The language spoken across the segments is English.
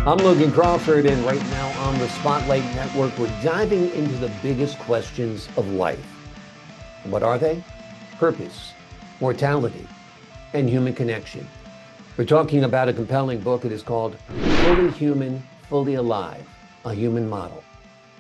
I'm Logan Crawford, and right now on the Spotlight Network, we're diving into the biggest questions of life. What are they? Purpose, mortality, and human connection. We're talking about a compelling book. It is called Fully Human, Fully Alive, A Human Model.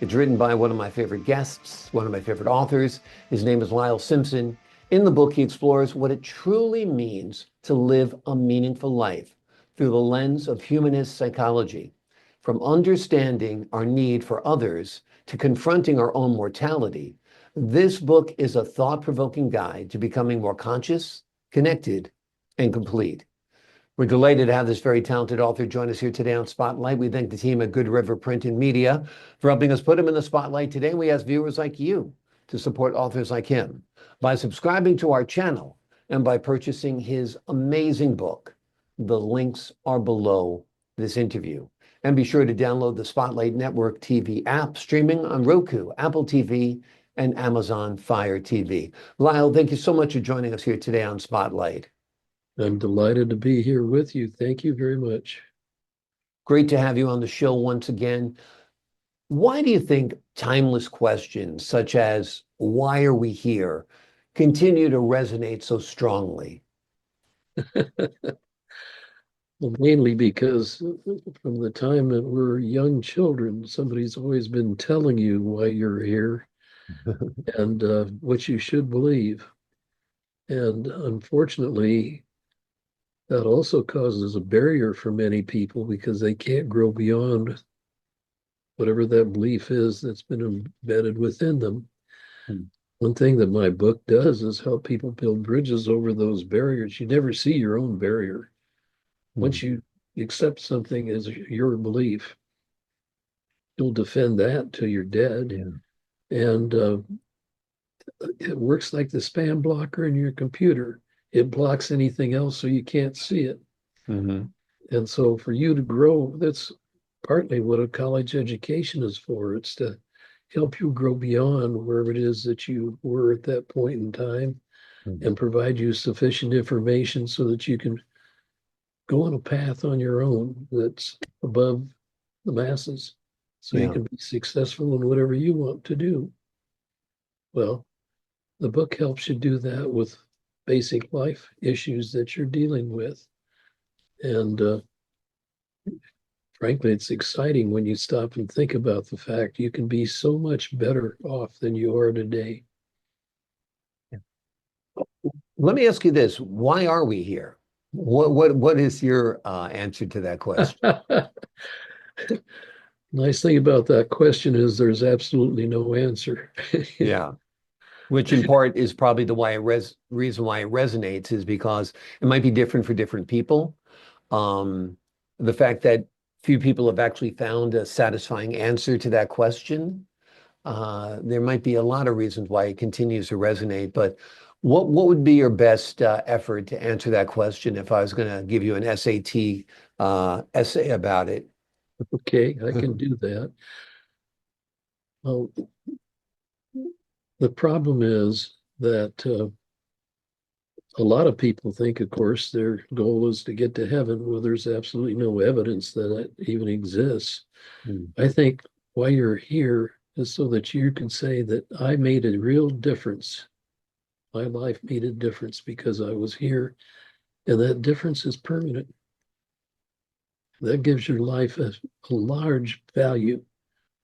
It's written by one of my favorite guests, one of my favorite authors. His name is Lyle Simpson. In the book, he explores what it truly means to live a meaningful life through the lens of humanist psychology, from understanding our need for others to confronting our own mortality. This book is a thought-provoking guide to becoming more conscious, connected, and complete. We're delighted to have this very talented author join us here today on Spotlight. We thank the team at Good River Print and Media for helping us put him in the spotlight today. We ask viewers like you to support authors like him by subscribing to our channel and by purchasing his amazing book. The links are below this interview. And be sure to download the Spotlight Network TV app, streaming on Roku, Apple TV, and Amazon Fire TV. Lyle, thank you so much for joining us here today on Spotlight. I'm delighted to be here with you. Thank you very much. Great to have you on the show once again. Why do you think timeless questions such as, why are we here, continue to resonate so strongly? Well, mainly because from the time that we're young children, somebody's always been telling you why you're here and what you should believe. And unfortunately, that also causes a barrier for many people because they can't grow beyond whatever that belief is that's been embedded within them. Hmm. One thing that my book does is help people build bridges over those barriers. You never see your own barrier. Once you accept something as your belief, you'll defend that till you're dead. Yeah. And it works like the spam blocker in your computer. It blocks anything else so you can't see it. Mm-hmm. And so for you to grow, that's partly what a college education is for. It's to help you grow beyond wherever it is that you were at that point in time Mm-hmm. and provide you sufficient information so that you can go on a path on your own that's above the masses so you Yeah. can be successful in whatever you want to do. Well, the book helps you do that with basic life issues that you're dealing with. And frankly, it's exciting when you stop and think about the fact you can be so much better off than you are today. Let me ask you this. Why are we here? What is your answer to that question? Nice thing about that question is there's absolutely no answer. Yeah. Which in part is probably the reason why it resonates is because it might be different for different people. Um, the fact that few people have actually found a satisfying answer to that question. There might be a lot of reasons why it continues to resonate, but what would be your best effort to answer that question if I was going to give you an SAT essay about it? Okay, I can do that. Well, the problem is that a lot of people think, of course, their goal is to get to heaven. Well, there's absolutely no evidence that that even exists. Hmm. I think why you're here is so that you can say that I made a real difference. My life made a difference because I was here, and that difference is permanent. That gives your life a large value.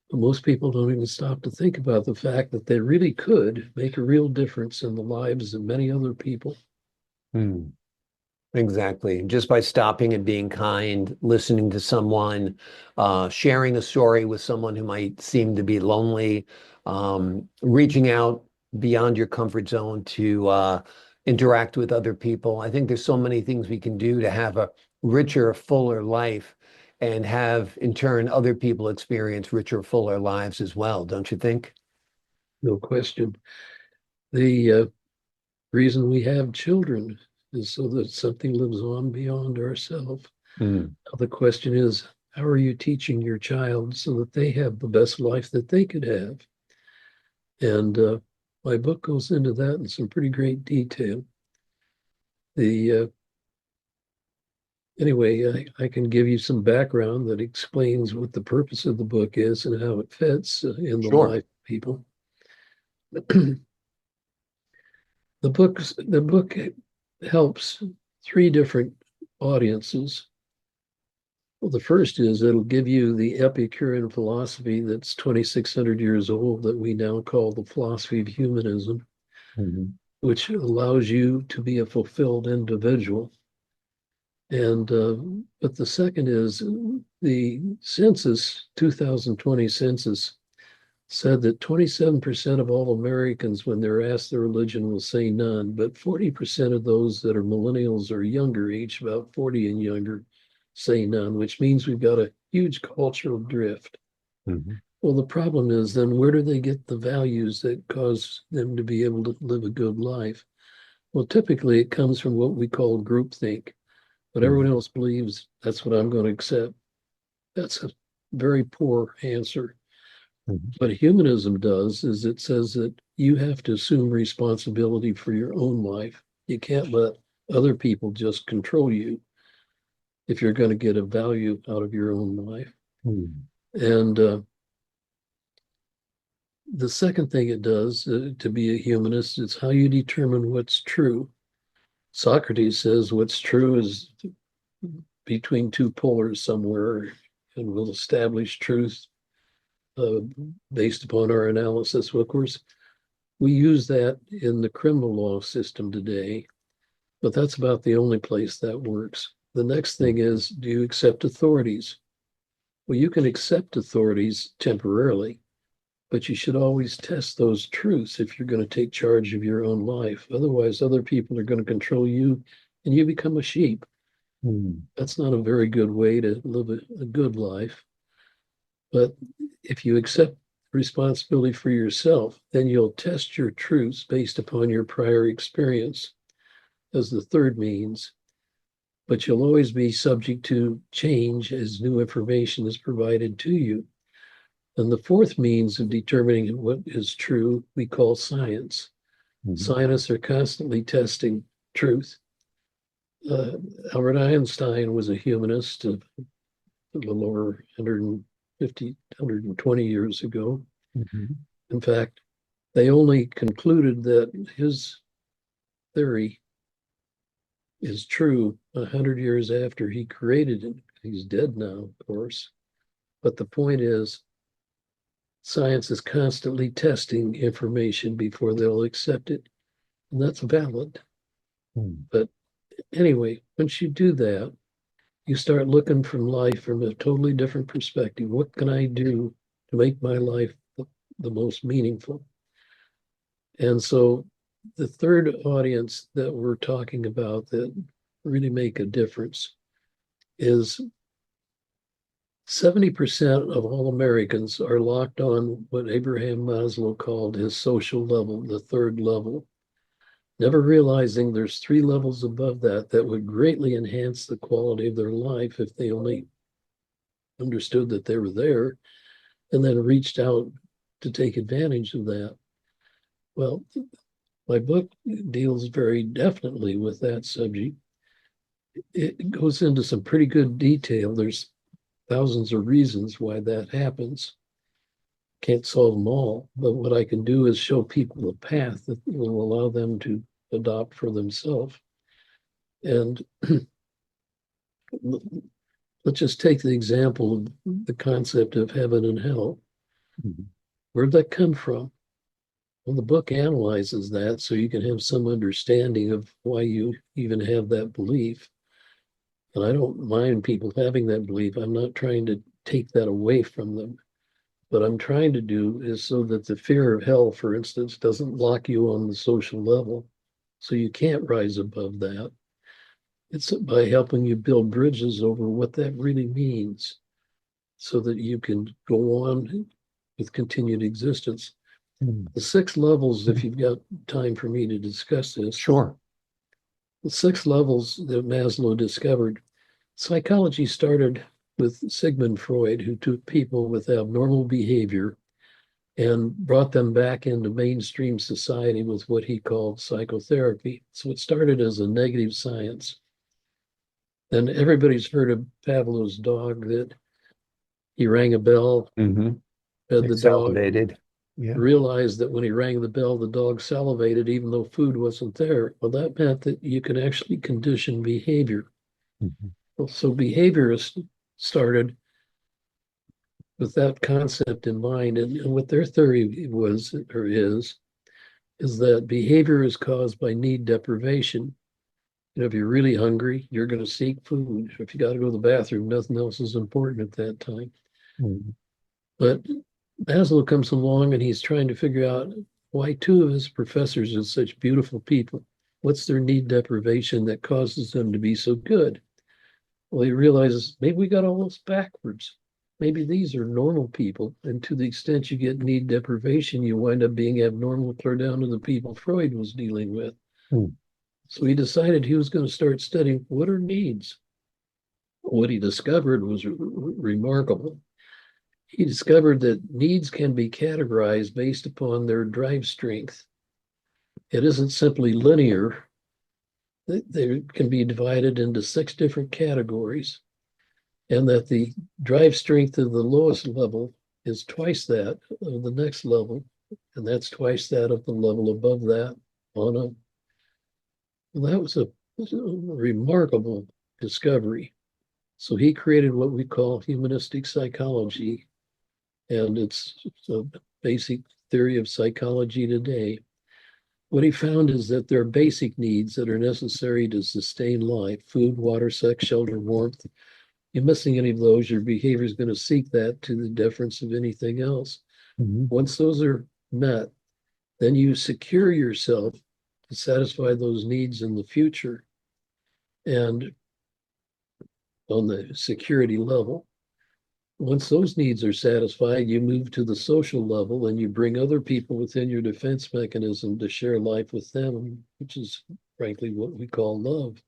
But most people don't even stop to think about the fact that they really could make a real difference in the lives of many other people. Hmm. Exactly. Just by stopping and being kind, listening to someone, sharing a story with someone who might seem to be lonely, reaching out beyond your comfort zone to interact with other people. I think there's so many things we can do to have a richer, fuller life and have, in turn, other people experience richer, fuller lives as well, don't you think? No question. The reason we have children is so that something lives on beyond ourselves. Mm. The question is, how are you teaching your child so that they have the best life that they could have? And my book goes into that in some pretty great detail. The Anyway, I can give you some background that explains what the purpose of the book is and how it fits in the Sure. life of people. The book helps three different audiences. Well, the first is it'll give you the Epicurean philosophy that's 2,600 years old that we now call the philosophy of humanism, which allows you to be a fulfilled individual. And but the second is the census, 2020 census, said that 27% of all Americans, when they're asked their religion, will say none. But 40% of those that are millennials or younger, age about 40 and younger, say none, which means we've got a huge cultural drift. Well, the problem is then where do they get the values that cause them to be able to live a good life? Well, typically it comes from what we call groupthink. What everyone else believes, that's what I'm going to accept. That's a very poor answer. What humanism does is it says that you have to assume responsibility for your own life. You can't let other people just control you if you're going to get a value out of your own life. And the second thing it does to be a humanist is how you determine what's true. Socrates says what's true is between two polars somewhere, and we'll establish truth based upon our analysis. Well, of course, we use that in the criminal law system today, but that's about the only place that works. The next thing is, do you accept authorities? Well, you can accept authorities temporarily, but you should always test those truths if you're going to take charge of your own life. Otherwise, other people are going to control you and you become a sheep. That's not a very good way to live a good life. But if you accept responsibility for yourself, then you'll test your truths based upon your prior experience as the third means. But you'll always be subject to change as new information is provided to you. And the fourth means of determining what is true, we call science. Scientists are constantly testing truth. Albert Einstein was a humanist a little over 150, 120 years ago. In fact, they only concluded that his theory is true 100 years after he created it. He's dead now, of course. But the point is, science is constantly testing information before they'll accept it. And that's valid. But anyway, once you do that, you start looking from life from a totally different perspective. What can I do to make my life the most meaningful? And so the third audience that we're talking about that really make a difference is 70% of all Americans are locked on what Abraham Maslow called his social level, the third level, never realizing there's three levels above that that would greatly enhance the quality of their life if they only understood that they were there and then reached out to take advantage of that. Well, my book deals very definitely with that subject. It goes into some pretty good detail. There's thousands of reasons why that happens. Can't solve them all, but what I can do is show people a path that will allow them to adopt for themselves. And let's just take the example of the concept of heaven and hell. Where'd that come from? Well, the book analyzes that so you can have some understanding of why you even have that belief. And I don't mind people having that belief. I'm not trying to take that away from them. What I'm trying to do is so that the fear of hell, for instance, doesn't lock you on the social level. So you can't rise above that. It's by helping you build bridges over what that really means so that you can go on with continued existence. The six levels, if you've got time for me to discuss this. Sure. The six levels that Maslow discovered, psychology started with Sigmund Freud, who took people with abnormal behavior and brought them back into mainstream society with what he called psychotherapy. So it started as a negative science. And everybody's heard of Pavlov's dog, that he rang a bell, Mm-hmm. fed the dog, Salivated. Yeah. realized that when he rang the bell, the dog salivated even though food wasn't there. Well, that meant that you can actually condition behavior. Mhm. So behaviorists started with that concept in mind. And what their theory was or is that behavior is caused by need deprivation. If you're really hungry, you're going to seek food. If you got to go to the bathroom, nothing else is important at that time. Mhm. But Maslow comes along and he's trying to figure out why two of his professors are such beautiful people. What's their need deprivation that causes them to be so good? Well, he realizes maybe we got all this backwards. Maybe these are normal people. And to the extent you get need deprivation, you wind up being abnormal, clear down to the people Freud was dealing with. Mm. So he decided he was going to start studying what are needs. What he discovered was remarkable. He discovered that needs can be categorized based upon their drive strength. It isn't simply linear. They can be divided into 6 different categories, and that the drive strength of the lowest level is twice that of the next level, and that's twice that of the level above that on a. Well, that was a remarkable discovery. So he created what we call humanistic psychology, and it's a basic theory of psychology today. What he found is that there are basic needs that are necessary to sustain life: food, water, sex, shelter, warmth. You're missing any of those, your behavior is going to seek that to the deference of anything else. Mhm. Once those are met, then you secure yourself to satisfy those needs in the future. And on the security level, once those needs are satisfied, you move to the social level and you bring other people within your defense mechanism to share life with them, which is frankly what we call love.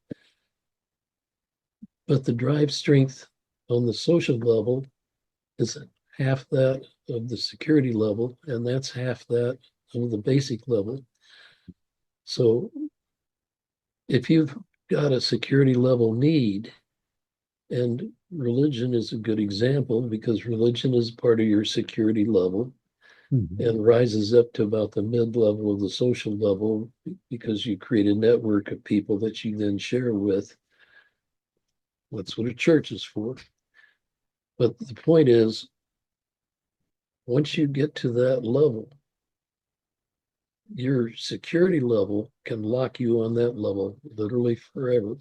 But the drive strength on the social level is half that of the security level, and that's half that of the basic level. So if you've got a security level need, and religion is a good example because religion is part of your security level Mhm. and rises up to about the mid level of the social level because you create a network of people that you then share with. That's what a church is for. But the point is, once you get to that level, your security level can lock you on that level literally forever.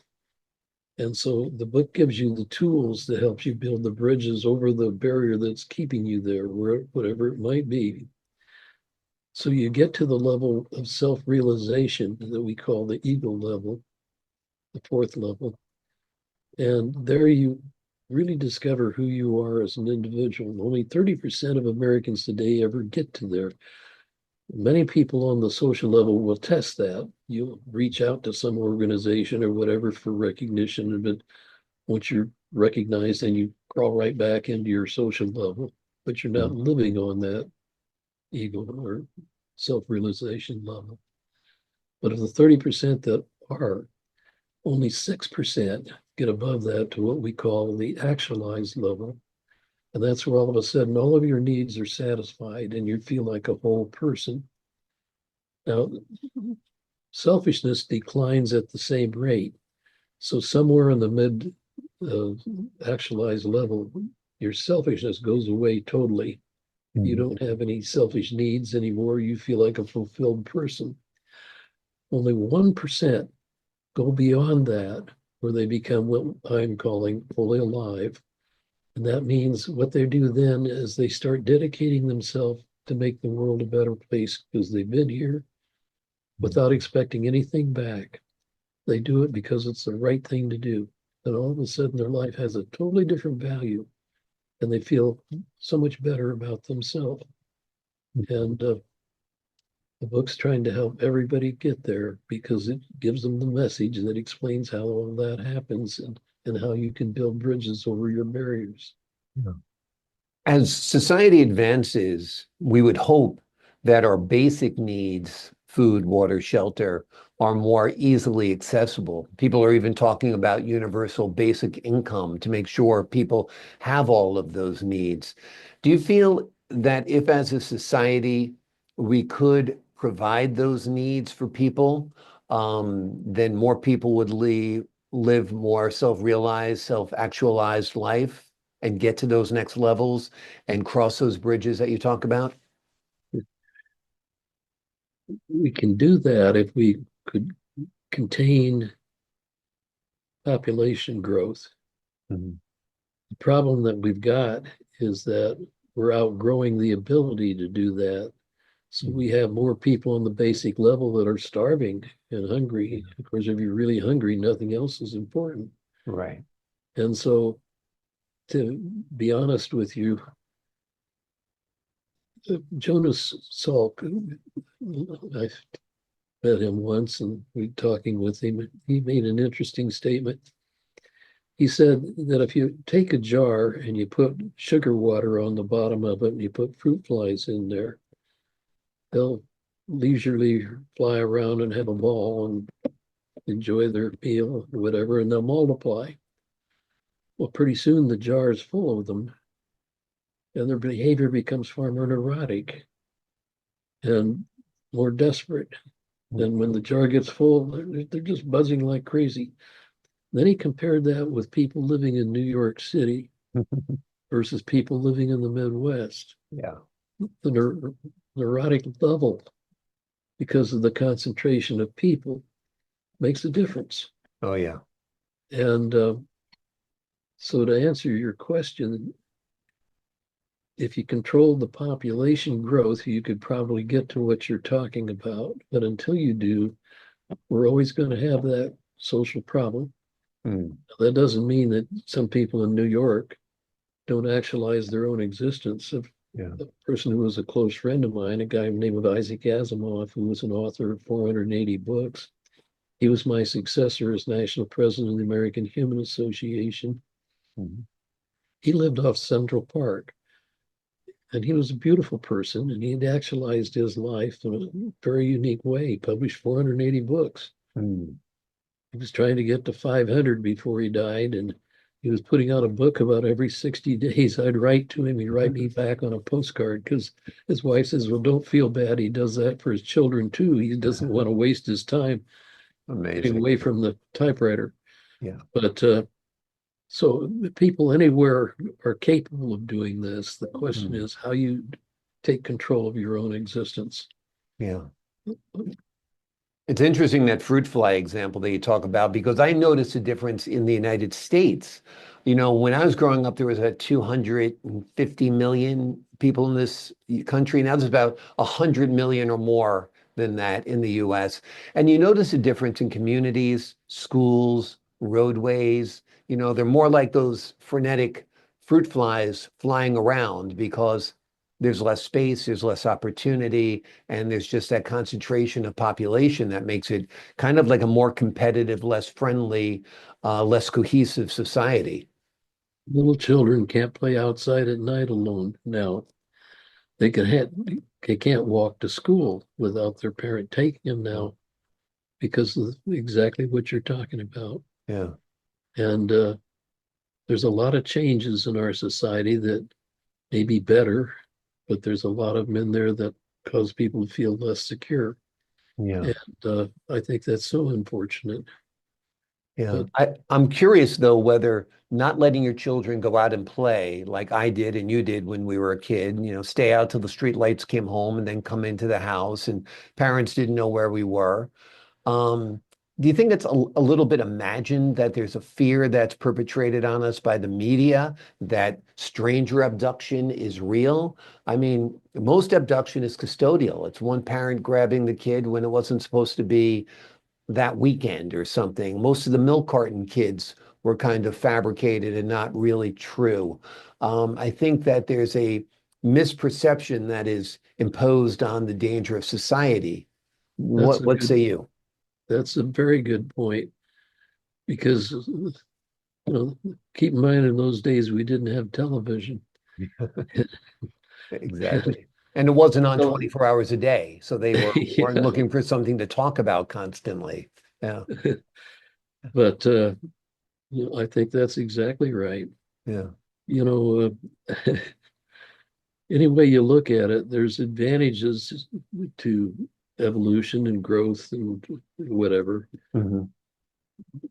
And so the book gives you the tools to help you build the bridges over the barrier that's keeping you there, whatever it might be. So you get to the level of self-realization that we call the ego level, the 4th level. And there you really discover who you are as an individual. Only 30% of Americans today ever get to there. Many people on the social level will test that. You'll reach out to some organization or whatever for recognition, but once you're recognized, then you crawl right back into your social level, but you're not living on that ego or self-realization level. But of the 30% that are, only 6% get above that to what we call the actualized level. And that's where all of a sudden all of your needs are satisfied and you feel like a whole person. Now, selfishness declines at the same rate. So somewhere in the mid actualized level, your selfishness goes away totally. You Mhm. don't have any selfish needs anymore. You feel like a fulfilled person. Only 1% go beyond that, where they become what I'm calling fully alive. And that means what they do then is they start dedicating themselves to make the world a better place because they've been here without expecting anything back. They do it because it's the right thing to do. And all of a sudden, their life has a totally different value and they feel so much better about themselves. And the book's trying to help everybody get there because it gives them the message that explains how all that happens and how you can build bridges over your barriers. Yeah. As society advances, we would hope that our basic needs food, water, shelter are more easily accessible. People are even talking about universal basic income to make sure people have all of those needs. Do you feel that if, as a society, we could provide those needs for people, then more people would live more self-realized, self-actualized life and get to those next levels and cross those bridges that you talk about? We can do that if we could contain population growth. Mhm. The problem that we've got is that we're outgrowing the ability to do that. So we have more people on the basic level that are starving and hungry. Of course, if you're really hungry, nothing else is important. Right. And so, to be honest with you, Jonas Salk, I met him once and we talking with him. He made an interesting statement. He said that if you take a jar and you put sugar water on the bottom of it and you put fruit flies in there, they'll leisurely fly around and have a ball and enjoy their meal or whatever, and they'll multiply. Well, pretty soon the jar is full of them, and their behavior becomes far more neurotic and more desperate. And when the jar gets full, they're just buzzing like crazy. Then he compared that with people living in New York City versus people living in the Midwest. Yeah. The neurotic level, because of the concentration of people, makes a difference. Oh, yeah. And so, to answer your question, if you control the population growth, you could probably get to what you're talking about. But until you do, we're always going to have that social problem. Mm. That doesn't mean that some people in New York don't actualize their own existence. A Yeah. person who was a close friend of mine, a guy named Isaac Asimov, who was an author of 480 books. He was my successor as national president of the American Humanist Association. Mhm. He lived off Central Park, and he was a beautiful person, and he had actualized his life in a very unique way. He published 480 books. Mm. He was trying to get to 500 before he died, and he was putting out a book about every 60 days. I'd write to him, he'd write me back on a postcard because his wife says, well, don't feel bad. He does that for his children too. He doesn't want to waste his time getting Amazing. away from the typewriter. Yeah. But so people anywhere are capable of doing this. The question Mm. is how you take control of your own existence. Yeah. It's interesting that fruit fly example that you talk about because I noticed a difference in the United States. When I was growing up, there was about 250 million people in this country. Now there's about 100 million or more than that in the US. And you notice a difference in communities, schools, roadways. They're more like those frenetic fruit flies flying around because there's less space, there's less opportunity, and there's just that concentration of population that makes it kind of like a more competitive, less friendly, less cohesive society. Little children can't play outside at night alone now. They can have, they can't walk to school without their parent taking them Yeah. now because of exactly what you're talking about. Yeah. And there's a lot of changes in our society that may be better, but there's a lot of them in there that cause people to feel less secure. Yeah. And I think that's so unfortunate. Yeah. But I'm curious though whether not letting your children go out and play like I did and you did when we were a kid, stay out till the street lights came home and then come into the house and parents didn't know where we were. Um, do you think it's a little bit imagined that there's a fear that's perpetrated on us by the media that stranger abduction is real? I mean, most abduction is custodial. It's one parent grabbing the kid when it wasn't supposed to be that weekend or something. Most of the milk carton kids were kind of fabricated and not really true. I think that there's a misperception that is imposed on the danger of society. that's What a what say good, you? that's a very good point because, keep in mind in those days we didn't have television. Exactly. And it wasn't on Well, 24 hours a day, so they weren't yeah, looking for something to talk about constantly. Yeah, but I think that's exactly right. yeah, You know, any way you look at it, there's advantages to evolution and growth and whatever, hmm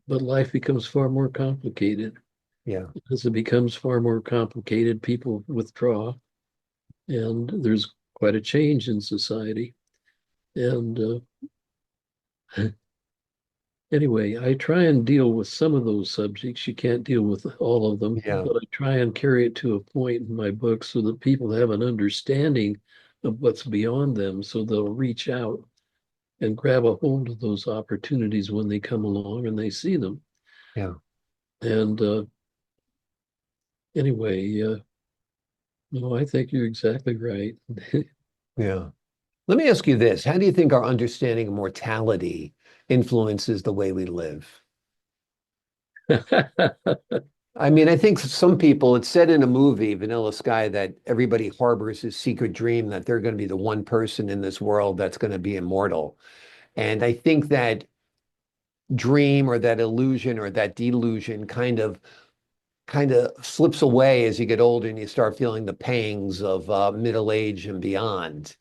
but life becomes far more complicated. yeah, As it becomes far more complicated, people withdraw, and there's quite a change in society. And anyway, I try and deal with some of those subjects. You can't deal with all of them, yeah, but I try and carry it to a point in my book so that people have an understanding of what's beyond them, so they'll reach out and grab a hold of those opportunities when they come along and they see them. yeah, And anyway, no, I think you're exactly right. yeah. Let me ask you this. How do you think our understanding of mortality influences the way we live? I mean, I think some people, it's said in a movie, Vanilla Sky, that everybody harbors this secret dream that they're going to be the one person in this world that's going to be immortal. And I think that dream or that illusion or that delusion kind of slips away as you get older and you start feeling the pangs of middle age and beyond.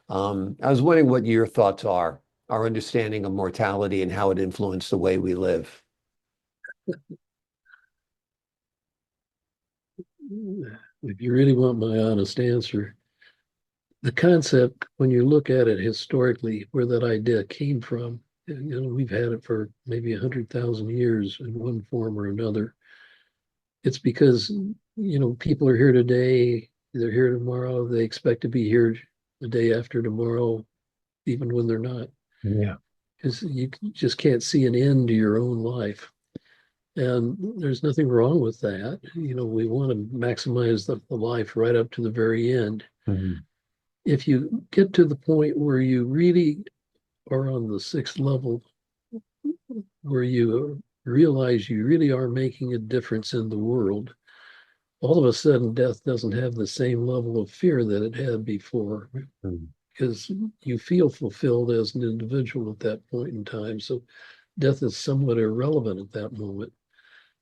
I was wondering what your thoughts are, our understanding of mortality and how it influenced the way we live. If you really want my honest answer, the concept, when you look at it historically, where that idea came from, we've had it for maybe 100,000 years in one form or another. It's because, people are here today, they're here tomorrow, they expect to be here the day after tomorrow, even when they're not, Yeah. because you just can't see an end to your own life. And there's nothing wrong with that. We want to maximize the life right up to the very end. Mhm. If you get to the point where you really are on the sixth level, where you realize you really are making a difference in the world, all of a sudden death doesn't have the same level of fear that it had before Mhm. because you feel fulfilled as an individual at that point in time. So death is somewhat irrelevant at that moment.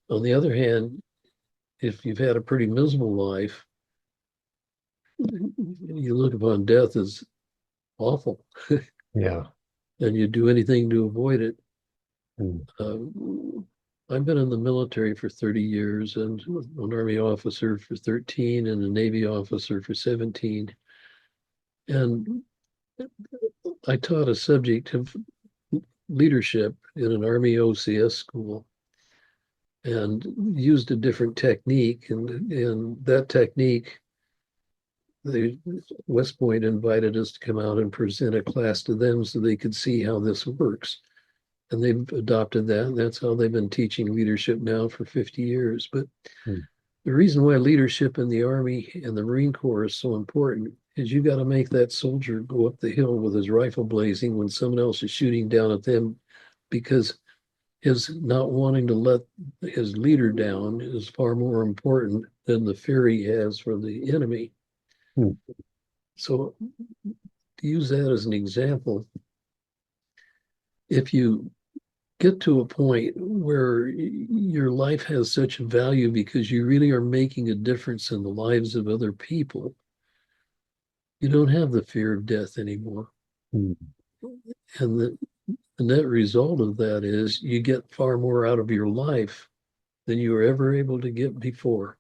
On the other hand, if you've had a pretty miserable life, you look upon death as awful Yeah. and you do anything to avoid it. Mhm. I've been in the military for 30 years and an Army officer for 13 and a Navy officer for 17. And I taught a subject of leadership in an Army OCS school and used a different technique. And that technique, the West Point invited us to come out and present a class to them so they could see how this works. And they've adopted that. And that's how they've been teaching leadership now for 50 years. But Mhm. the reason why leadership in the Army and the Marine Corps is so important is you got to make that soldier go up the hill with his rifle blazing when someone else is shooting down at them, because his not wanting to let his leader down is far more important than the fear he has for the enemy. Mhm. So, to use that as an example, if you get to a point where your life has such value because you really are making a difference in the lives of other people, you don't have the fear of death anymore. Mhm. And the net result of that is you get far more out of your life than you were ever able to get before.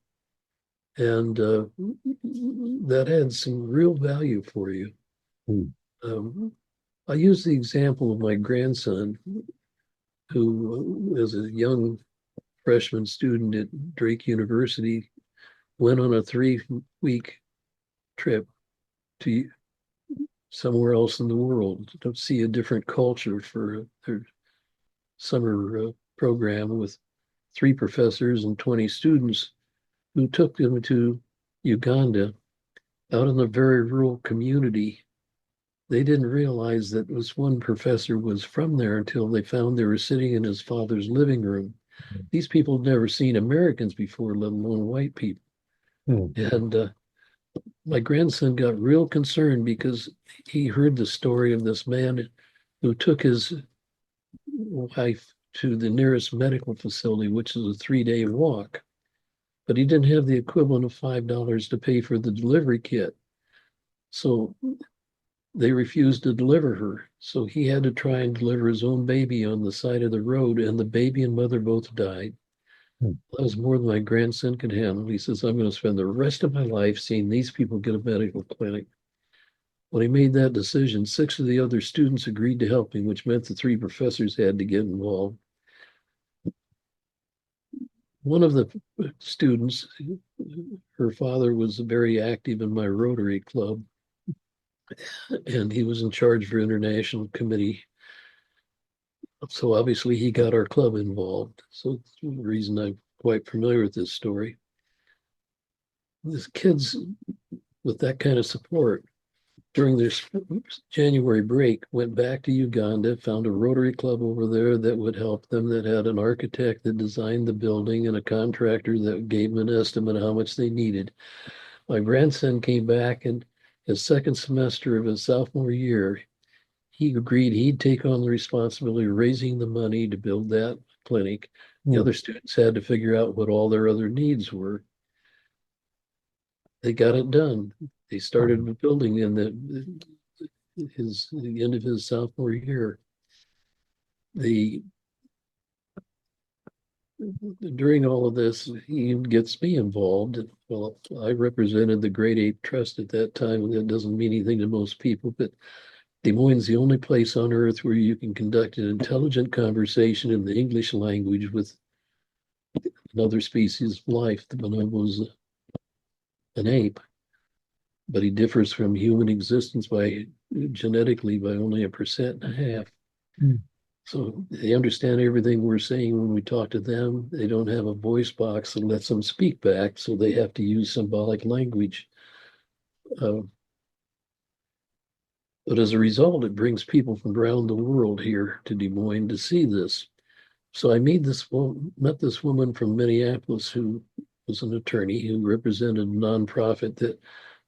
And that adds some real value for you. Mhm. Um, I use the example of my grandson, who is a young freshman student at Drake University, went on a 3-week trip to somewhere else in the world to see a different culture for their summer program with 3 professors and 20 students who took them to Uganda out in a very rural community. They didn't realize that this one professor was from there until they found they were sitting in his father's living room. These people had never seen Americans before, let alone white people. Mhm. And my grandson got real concerned because he heard the story of this man who took his wife to the nearest medical facility, which is a 3-day walk, but he didn't have the equivalent of $5 to pay for the delivery kit. So they refused to deliver her. So he had to try and deliver his own baby on the side of the road, and the baby and mother both died. Hmm. That was more than my grandson could handle. He says, I'm going to spend the rest of my life seeing these people get a medical clinic. When he made that decision, 6 of the other students agreed to help him, which meant the 3 professors had to get involved. One of the students, her father was very active in my Rotary Club, and he was in charge for international committee. So obviously he got our club involved. So that's the reason I'm quite familiar with this story. These kids with that kind of support during their January break went back to Uganda, found a Rotary Club over there that would help them, that had an architect that designed the building and a contractor that gave them an estimate of how much they needed. My grandson came back, and his second semester of his sophomore year, he agreed he'd take on the responsibility of raising the money to build that clinic. The Hmm. other students had to figure out what all their other needs were. They got it done. They started the building in the end of his sophomore year. The During all of this, he gets me involved. Well, I represented the Grade 8 Trust at that time, and that doesn't mean anything to most people, but Des Moines is the only place on earth where you can conduct an intelligent conversation in the English language with another species of life. The bonobo is an ape, but he differs from human existence by genetically by only 1.5%. Hmm. So they understand everything we're saying when we talk to them. They don't have a voice box that lets them speak back, so they have to use symbolic language. Uh, but as a result, it brings people from around the world here to Des Moines to see this. So I met this woman from Minneapolis who was an attorney who represented a nonprofit that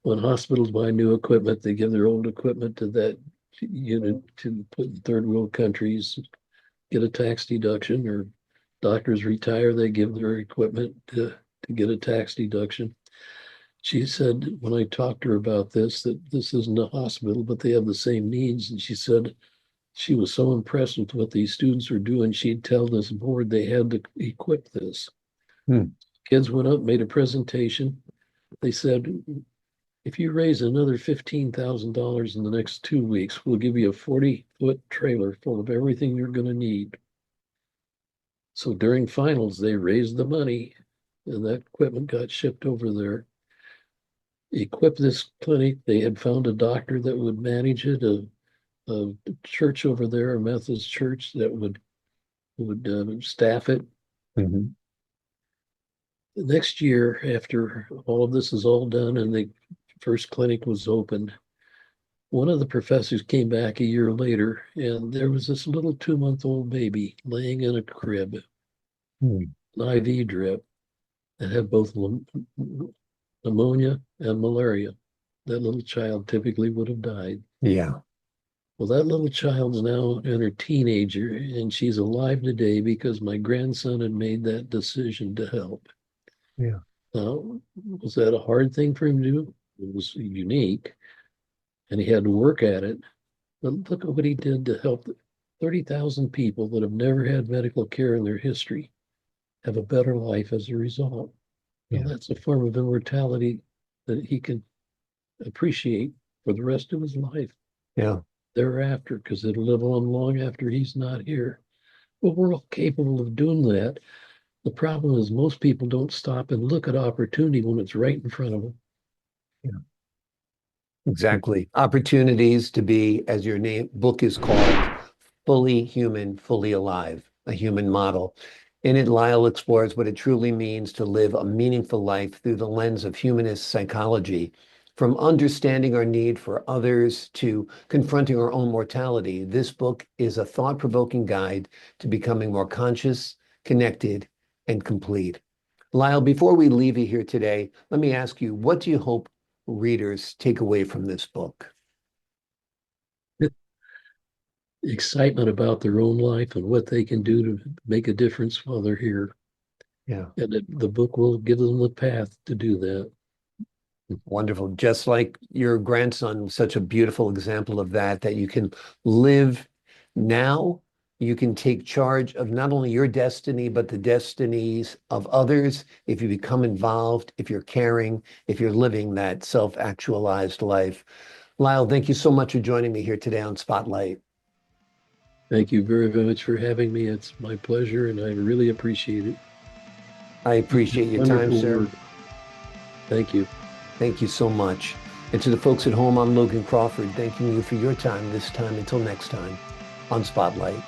when hospitals buy new equipment, they give their old equipment to that unit to put in third world countries, get a tax deduction, or doctors retire, they give their equipment to get a tax deduction. She said, when I talked to her about this, that this isn't a hospital, but they have the same needs. And she said she was so impressed with what these students were doing, she'd tell this board they had to equip this. Hmm. Kids went up, made a presentation. They said, if you raise another $15,000 in the next 2 weeks, we'll give you a 40-foot trailer full of everything you're going to need. So during finals, they raised the money and that equipment got shipped over there. Equipped this clinic. They had found a doctor that would manage it, a church over there, a Methodist church that would staff it. Mhm. The next year, after all of this is all done and the first clinic was opened, one of the professors came back a year later, and there was this little 2-month-old baby laying in a crib, Hmm. an IV drip that had both pneumonia and malaria. That little child typically would have died. Yeah. Well, that little child's now in her teenager, and she's alive today because my grandson had made that decision to help. Yeah. Now, was that a hard thing for him to do? It was unique, and he had to work at it. But look at what he did to help 30,000 people that have never had medical care in their history have a better life as a result. Now, Yeah. that's a form of immortality that he can appreciate for the rest of his life Yeah. thereafter, because it'll live on long after he's not here. Well, we're all capable of doing that. The problem is most people don't stop and look at opportunity when it's right in front of them. Yeah. Exactly. Opportunities to be, as your book is called, fully human, fully alive, a human model. In it, Lyle explores what it truly means to live a meaningful life through the lens of humanist psychology. From understanding our need for others to confronting our own mortality, this book is a thought-provoking guide to becoming more conscious, connected, and complete. Lyle, before we leave you here today, let me ask you, what do you hope readers take away from this book? Excitement about their own life and what they can do to make a difference while they're here. Yeah. And the book will give them the path to do that. Wonderful. Just like your grandson, such a beautiful example of that, that you can live now. You can take charge of not only your destiny, but the destinies of others if you become involved, if you're caring, if you're living that self-actualized life. Lyle, thank you so much for joining me here today on Spotlight. Thank you very, very much for having me. It's my pleasure, and I really appreciate it. I appreciate your time, Wonderful sir. work. Thank you. Thank you so much. And to the folks at home, I'm Logan Crawford, thanking you for your time this time. Until next time on Spotlight.